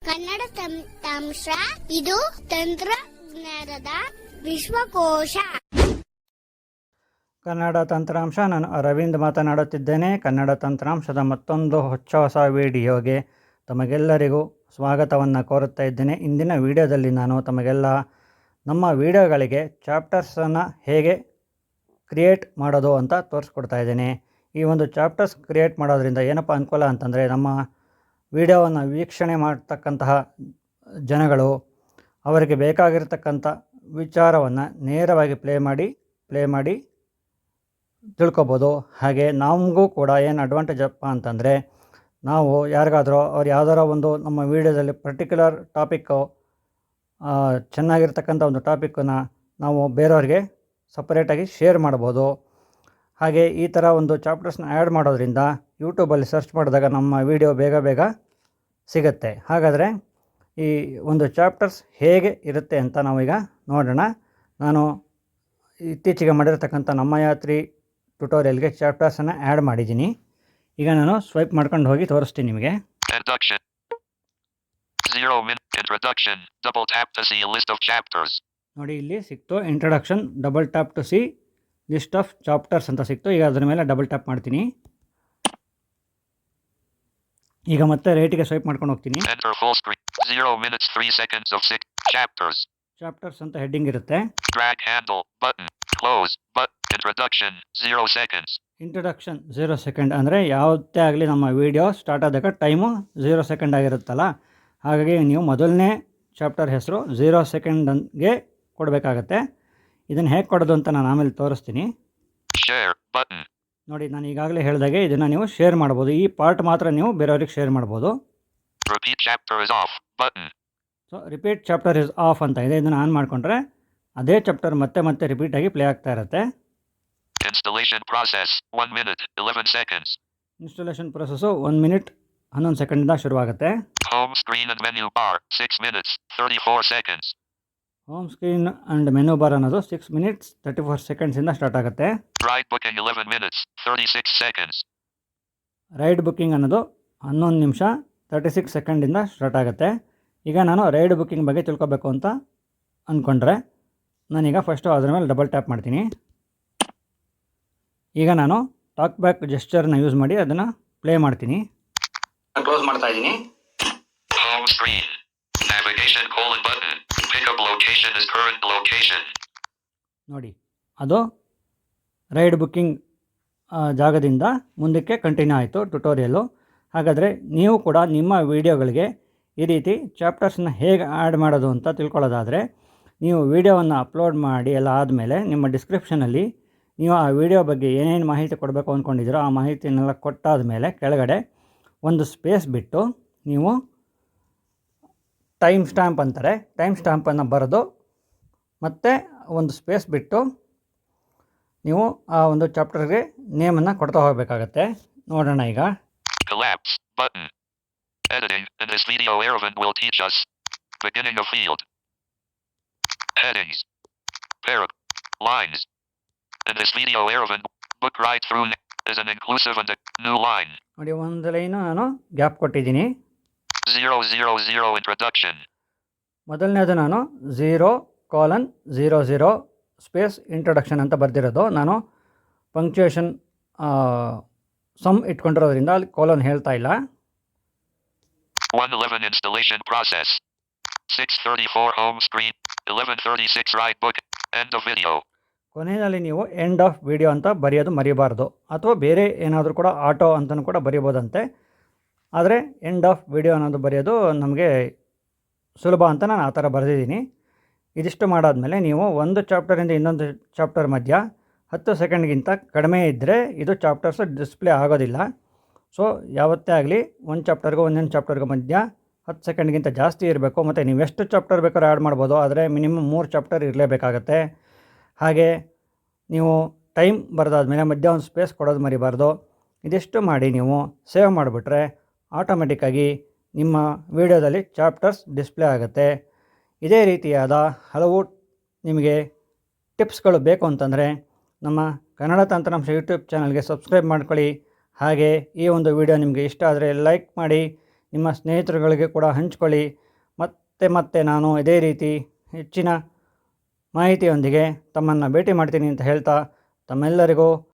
ಕನ್ನಡ ತಂತ್ರಾಂಶ ಇದು ತಂತ್ರಜ್ಞಾನದ ವಿಶ್ವಕೋಶ. ಕನ್ನಡ ತಂತ್ರಾಂಶ. ನಾನು ಅರವಿಂದ್ ಮಾತನಾಡುತ್ತಿದ್ದೇನೆ. ಕನ್ನಡ ತಂತ್ರಾಂಶದ ಮತ್ತೊಂದು ಹೊಸ ವಿಡಿಯೋಗೆ ತಮಗೆಲ್ಲರಿಗೂ ಸ್ವಾಗತವನ್ನು ಕೋರುತ್ತಾ ಇದ್ದೇನೆ. ಇಂದಿನ ವಿಡಿಯೋದಲ್ಲಿ ನಾನು ತಮಗೆಲ್ಲ ನಮ್ಮ ವಿಡಿಯೋಗಳಿಗೆ ಚಾಪ್ಟರ್ಸನ್ನು ಹೇಗೆ ಕ್ರಿಯೇಟ್ ಮಾಡೋದು ಅಂತ ತೋರಿಸ್ಕೊಡ್ತಾ ಇದ್ದೇನೆ. ಈ ಒಂದು ಚಾಪ್ಟರ್ಸ್ ಕ್ರಿಯೇಟ್ ಮಾಡೋದ್ರಿಂದ ಏನಪ್ಪ ಅನುಕೂಲ ಅಂತಂದರೆ, ನಮ್ಮ ವಿಡಿಯೋವನ್ನು ವೀಕ್ಷಣೆ ಮಾಡ್ತಕ್ಕಂತಹ ಜನಗಳು ಅವರಿಗೆ ಬೇಕಾಗಿರ್ತಕ್ಕಂಥ ವಿಚಾರವನ್ನು ನೇರವಾಗಿ ಪ್ಲೇ ಮಾಡಿ ತಿಳ್ಕೊಬೋದು. ಹಾಗೆ ನಮಗೂ ಕೂಡ ಏನು ಅಡ್ವಾಂಟೇಜ್ ಅಪ್ಪ ಅಂತಂದರೆ, ನಾವು ಯಾರಿಗಾದರೂ ಅವ್ರು ಯಾವ್ದಾರ ಒಂದು ನಮ್ಮ ವಿಡಿಯೋದಲ್ಲಿ ಪರ್ಟಿಕ್ಯುಲರ್ ಟಾಪಿಕ್ಕು ಚೆನ್ನಾಗಿರ್ತಕ್ಕಂಥ ಒಂದು ಟಾಪಿಕ್ಕನ್ನು ನಾವು ಬೇರೆಯವ್ರಿಗೆ ಸಪ್ರೇಟಾಗಿ ಶೇರ್ ಮಾಡ್ಬೋದು. ಹಾಗೆ ಈ ಥರ ಒಂದು ಚಾಪ್ಟರ್ಸ್ನ ಆ್ಯಡ್ ಮಾಡೋದ್ರಿಂದ ಯೂಟ್ಯೂಬಲ್ಲಿ ಸರ್ಚ್ ಮಾಡಿದಾಗ ನಮ್ಮ ವಿಡಿಯೋ ಬೇಗ ಸಿಗುತ್ತೆ. ಹಾಗಾದರೆ ಈ ಒಂದು ಚಾಪ್ಟರ್ಸ್ ಹೇಗೆ ಇರುತ್ತೆ ಅಂತ ನಾವೀಗ ನೋಡೋಣ. ನಾನು ಇತ್ತೀಚೆಗೆ ಮಾಡಿರ್ತಕ್ಕಂಥ ನಮ್ಮ ಯಾತ್ರಿ ಟ್ಯುಟೋರಿಯಲ್ಗೆ ಚಾಪ್ಟರ್ಸನ್ನು ಆ್ಯಡ್ ಮಾಡಿದ್ದೀನಿ. ಈಗ ನಾನು ಸ್ವೈಪ್ ಮಾಡ್ಕೊಂಡು ಹೋಗಿ ತೋರಿಸ್ತೀನಿ ನಿಮಗೆ. ನೋಡಿ, ಇಲ್ಲಿ ಸಿಕ್ತು introduction, double tap to see list of chapters ಅಂತ ಸಿಕ್ತು. ಈಗ ಅದರ ಮೇಲೆ ಡಬಲ್ ಟ್ಯಾಪ್ ಮಾಡ್ತೀನಿ. ಈಗ ಮತ್ತೆ ರೈಟಿಗೆ ಸ್ವೈಪ್ ಮಾಡ್ಕೊಂಡು ಹೋಗ್ತೀನಿ. ಚಾಪ್ಟರ್ಸ್ ಅಂತ ಹೆಡ್ಡಿಂಗ್ ಇರುತ್ತೆ. ಇಂಟ್ರೊಡಕ್ಷನ್ 0 ಸೆಕೆಂಡ್ ಅಂದರೆ ಯಾವುದೇ ಆಗಲಿ ನಮ್ಮ ವಿಡಿಯೋ ಸ್ಟಾರ್ಟ್ ಆದಾಗ ಟೈಮು 0 ಸೆಕೆಂಡ್ ಆಗಿರುತ್ತಲ್ಲ, ಹಾಗಾಗಿ ನೀವು ಮೊದಲನೇ ಚಾಪ್ಟರ್ ಹೆಸರು 0 ಸೆಕೆಂಡ್ಗೆ ಕೊಡಬೇಕಾಗತ್ತೆ. ಇದನ್ನು ಹೇಗೆ ಕೊಡೋದು ಅಂತ ನಾನು ಆಮೇಲೆ ತೋರಿಸ್ತೀನಿ. ನೋಡಿ, ನಾನು ಈಗಾಗಲೇ ಹೇಳಿದಾಗೆ ಇದನ್ನು ನೀವು ಶೇರ್ ಮಾಡ್ಬೋದು. ಈ ಪಾರ್ಟ್ ಮಾತ್ರ ನೀವು ಬೇರೆಯವ್ರಿಗೆ ಶೇರ್ ಮಾಡ್ಬೋದು. So repeat chapter is of ಅಂತ ಇದೆ. ಇದನ್ನು ಆನ್ ಮಾಡಿಕೊಂಡ್ರೆ ಅದೇ ಚಾಪ್ಟರ್ ಮತ್ತೆ ರಿಪೀಟಾಗಿ ಪ್ಲೇ ಆಗ್ತಾ ಇರುತ್ತೆ. ಇನ್ಸ್ಟಾಲೇಷನ್ ಪ್ರೊಸೆಸ್ಸು 1 ಮಿನಿಟ್ 11 ಸೆಕೆಂಡಿಂದ ಶುರುವಾಗುತ್ತೆ. Home screen and menu bar ಅನ್ನೋದು 6 ಮಿನಿಟ್ಸ್ 34 ಸೆಕೆಂಡ್ಸಿಂದ ಸ್ಟಾರ್ಟ್ ಆಗುತ್ತೆ. ರೈಡ್ ಬುಕ್ಕಿಂಗ್ ಅನ್ನೋದು 11 ನಿಮಿಷ 36 ಸೆಕೆಂಡಿಂದ ಸ್ಟಾರ್ಟ್ ಆಗುತ್ತೆ. ಈಗ ನಾನು ರೈಡ್ ಬುಕ್ಕಿಂಗ್ ಬಗ್ಗೆ ತಿಳ್ಕೊಬೇಕು ಅಂತ ಅಂದ್ಕೊಂಡ್ರೆ ನಾನೀಗ ಫಸ್ಟು ಅದರ ಮೇಲೆ ಡಬಲ್ ಟ್ಯಾಪ್ ಮಾಡ್ತೀನಿ. ಈಗ ನಾನು ಟಾಕ್ ಬ್ಯಾಕ್ ಜೆಸ್ಚರ್ನ ಯೂಸ್ ಮಾಡಿ ಅದನ್ನು ಪ್ಲೇ ಮಾಡ್ತೀನಿ. ಕ್ಲೋಸ್ ಮಾಡ್ತಾ ಇದ್ದೀನಿ. ನೋಡಿ, ಅದು ರೈಡ್ ಬುಕ್ಕಿಂಗ್ ಜಾಗದಿಂದ ಮುಂದಕ್ಕೆ ಕಂಟಿನ್ಯೂ ಆಯಿತು ಟ್ಯುಟೋರಿಯಲ್ಲು. ಹಾಗಾದರೆ ನೀವು ಕೂಡ ನಿಮ್ಮ ವಿಡಿಯೋಗಳಿಗೆ ಈ ರೀತಿ ಚಾಪ್ಟರ್ಸ್ನ ಹೇಗೆ ಆ್ಯಡ್ ಮಾಡೋದು ಅಂತ ತಿಳ್ಕೊಳ್ಳೋದಾದರೆ, ನೀವು ವಿಡಿಯೋವನ್ನು ಅಪ್ಲೋಡ್ ಮಾಡಿ ಎಲ್ಲ ಆದಮೇಲೆ ನಿಮ್ಮ ಡಿಸ್ಕ್ರಿಪ್ಷನಲ್ಲಿ ನೀವು ಆ ವಿಡಿಯೋ ಬಗ್ಗೆ ಏನೇನು ಮಾಹಿತಿ ಕೊಡಬೇಕು ಅಂದ್ಕೊಂಡಿದ್ದೀರೋ ಆ ಮಾಹಿತಿಯನ್ನೆಲ್ಲ ಕೊಟ್ಟಾದ ಮೇಲೆ ಕೆಳಗಡೆ ಒಂದು ಸ್ಪೇಸ್ ಬಿಟ್ಟು ನೀವು ಟೈಮ್ ಸ್ಟ್ಯಾಂಪ್ ಅಂತಾರೆ, ಟೈಮ್ ಸ್ಟ್ಯಾಂಪನ್ನು ಬರೆದು ಮತ್ತೆ ಒಂದು ಸ್ಪೇಸ್ ಬಿಟ್ಟು ನೀವು ಆ ಒಂದು ಚಾಪ್ಟರ್ಗೆ ನೇಮನ್ನು ಕೊಡ್ತಾ ಹೋಗಬೇಕಾಗತ್ತೆ. ನೋಡೋಣ ಈಗ. Editing. In this video, Aravind will teach us beginning of field, headings, lines. In this video, Aravind book right through is an inclusive and a new line. ನೋಡಿ, ಒಂದು ಲೈನು ನಾನು ಗ್ಯಾಪ್ ಕೊಟ್ಟಿದ್ದೀನಿ. 000 introduction. ಮೊದಲನೇದು ನಾನು 0:00 ಸ್ಪೇಸ್ ಇಂಟ್ರೊಡಕ್ಷನ್ ಅಂತ ಬರೆದಿರೋದು. ನಾನು punctuation some ಇಟ್ಕೊಂಡಿರೋದ್ರಿಂದ ಅಲ್ಲಿ colon ಹೇಳ್ತಾ ಇಲ್ಲ. 1:11 installation process. 6:34 home screen. 11:36 write book. End of video. ಕೊನೆಯಲ್ಲಿ ನೀವು ಎಂಡ್ ಆಫ್ ವಿಡಿಯೋ ಅಂತ ಬರೆಯೋದು ಮರಿಬಾರ್ದು, ಅಥವಾ ಬೇರೆ ಏನಾದರೂ ಕೂಡ ಆಟೋ ಅಂತಲೂ ಕೂಡ ಬರೀಬೋದಂತೆ. ಆದರೆ ಎಂಡ್ ಆಫ್ ವಿಡಿಯೋ ಅನ್ನೋದು ಬರೆಯೋದು ನಮಗೆ ಸುಲಭ ಅಂತ ನಾನು ಆ ಥರ ಬರೆದಿದ್ದೀನಿ. ಇದಿಷ್ಟು ಮಾಡಾದಮೇಲೆ ನೀವು ಒಂದು ಚಾಪ್ಟರಿಂದ ಇನ್ನೊಂದು ಚಾಪ್ಟರ್ ಮಧ್ಯ 10 ಸೆಕೆಂಡ್ಗಿಂತ ಕಡಿಮೆ ಇದ್ದರೆ ಇದು ಚಾಪ್ಟರ್ಸು ಡಿಸ್ಪ್ಲೇ ಆಗೋದಿಲ್ಲ. ಸೊ ಯಾವತ್ತೇ ಆಗಲಿ ಒಂದು ಚಾಪ್ಟರ್ಗೂ ಒಂದೊಂದು ಚಾಪ್ಟರ್ಗೂ ಮಧ್ಯ 10 ಸೆಕೆಂಡ್ಗಿಂತ ಜಾಸ್ತಿ ಇರಬೇಕು. ಮತ್ತು ನೀವು ಎಷ್ಟು ಚಾಪ್ಟರ್ ಬೇಕಾದ್ರೂ ಆ್ಯಡ್ ಮಾಡ್ಬೋದು, ಆದರೆ ಮಿನಿಮಮ್ 3 ಚಾಪ್ಟರ್ ಇರಲೇಬೇಕಾಗತ್ತೆ. ಹಾಗೆ ನೀವು ಟೈಮ್ ಬರೆದಾದ್ಮೇಲೆ ಮಧ್ಯ ಒಂದು ಸ್ಪೇಸ್ ಕೊಡೋದು ಮರಿಬಾರ್ದು. ಇದಿಷ್ಟು ಮಾಡಿ ನೀವು ಸೇವ್ ಮಾಡಿಬಿಟ್ರೆ ಆಟೋಮೆಟಿಕ್ಕಾಗಿ ನಿಮ್ಮ ವಿಡಿಯೋದಲ್ಲಿ ಚಾಪ್ಟರ್ಸ್ ಡಿಸ್ಪ್ಲೇ ಆಗುತ್ತೆ. ಇದೇ ರೀತಿಯಾದ ಹಲವು ನಿಮಗೆ ಟಿಪ್ಸ್ಗಳು ಬೇಕು ಅಂತಂದರೆ ನಮ್ಮ ಕನ್ನಡ ತಂತ್ರಾಂಶ ಯೂಟ್ಯೂಬ್ ಚಾನಲ್ಗೆ ಸಬ್ಸ್ಕ್ರೈಬ್ ಮಾಡ್ಕೊಳ್ಳಿ. ಹಾಗೆ ಈ ಒಂದು ವಿಡಿಯೋ ನಿಮಗೆ ಇಷ್ಟ ಆದರೆ ಲೈಕ್ ಮಾಡಿ, ನಿಮ್ಮ ಸ್ನೇಹಿತರುಗಳಿಗೆ ಕೂಡ ಹಂಚ್ಕೊಳ್ಳಿ. ಮತ್ತೆ ನಾನು ಇದೇ ರೀತಿ ಹೆಚ್ಚಿನ ಮಾಹಿತಿಯೊಂದಿಗೆ ತಮ್ಮನ್ನು ಭೇಟಿ ಮಾಡ್ತೀನಿ ಅಂತ ಹೇಳ್ತಾ ತಮ್ಮೆಲ್ಲರಿಗೂ